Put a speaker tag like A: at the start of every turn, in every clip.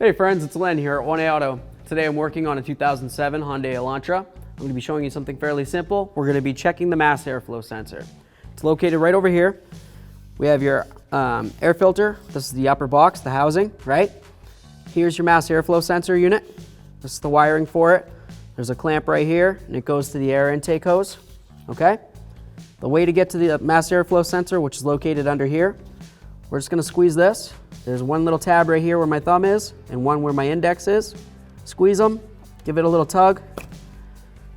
A: Hey friends, it's Len here at 1A Auto. Today I'm working on a 2007 Hyundai Elantra. I'm going to be showing you something fairly simple. We're going to be checking the mass airflow sensor. It's located right over here. We have your air filter. This is the upper box, the housing, right? Here's your mass airflow sensor unit. This is the wiring for it. There's a clamp right here and it goes to the air intake hose, okay? The way to get to the mass airflow sensor, which is located under here, we're just going to squeeze this. There's one little tab right here where my thumb is and one where my index is. Squeeze them, give it a little tug.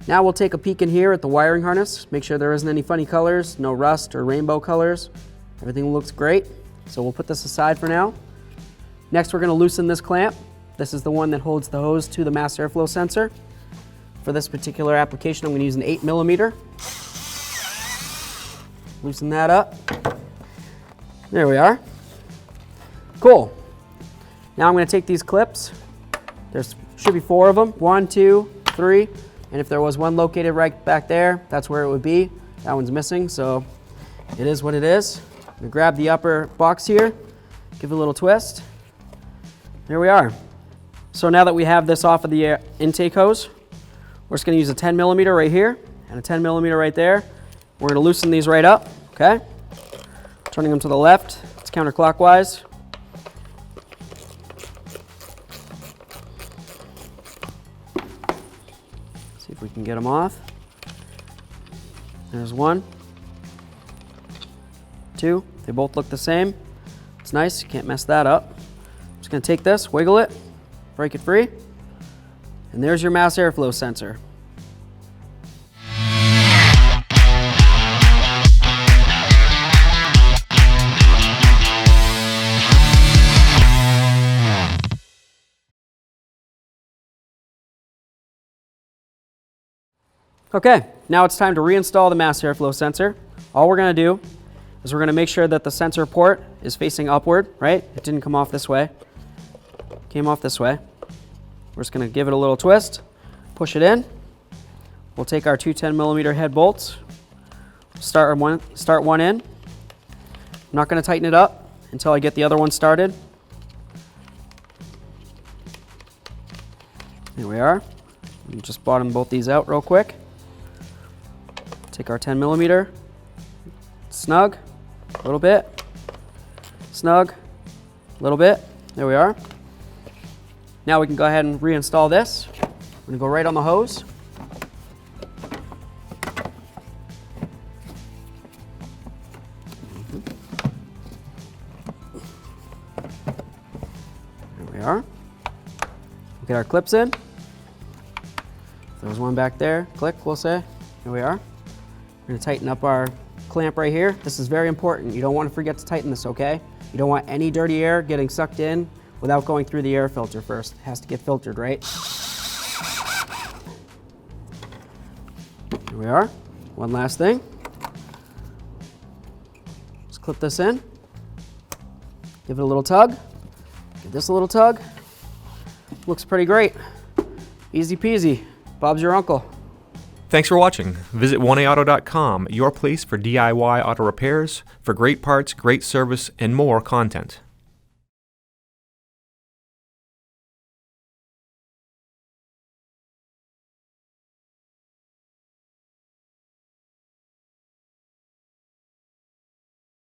A: Now we'll take a peek in here at the wiring harness, make sure there isn't any funny colors, no rust or rainbow colors. Everything looks great, so we'll put this aside for now. Next we're going to loosen this clamp. This is the one that holds the hose to the mass airflow sensor. For this particular application I'm going to use an 8mm. Loosen that up. There we are. Cool. Now I'm going to take these clips. There should be 4 of them. 1, 2, 3. And if there was one located right back there, that's where it would be. That one's missing, so it is what it is. I'm going to grab the upper box here, give it a little twist. There we are. So now that we have this off of the intake hose, we're just going to use a 10mm right here and a 10mm right there. We're going to loosen these right up, okay? Turning them to the left, it's counterclockwise. See if we can get them off. There's 1, 2. They both look the same. It's nice, you can't mess that up. I'm just going to take this, wiggle it, break it free, and there's your mass airflow sensor. Okay, now it's time to reinstall the mass airflow sensor. All we're going to do is we're going to make sure that the sensor port is facing upward, right? It didn't come off this way. It came off this way. We're just going to give it a little twist, push it in. We'll take our 2 10mm head bolts, start one in. I'm not going to tighten it up until I get the other one started. Here we are. We just bottom both these out real quick. Take our 10mm, snug, a little bit, snug, a little bit. There we are. Now we can go ahead and reinstall this. We're going to go right on the hose. There we are. We'll get our clips in. There's one back there. Click, we'll say. Here we are. We're going to tighten up our clamp right here. This is very important. You don't want to forget to tighten this, okay? You don't want any dirty air getting sucked in without going through the air filter first. It has to get filtered, right? Here we are. One last thing. Just clip this in. Give it a little tug. Give this a little tug. Looks pretty great. Easy peasy. Bob's your uncle.
B: Thanks for watching. Visit 1AAuto.com, your place for DIY auto repairs, for great parts, great service, and more content.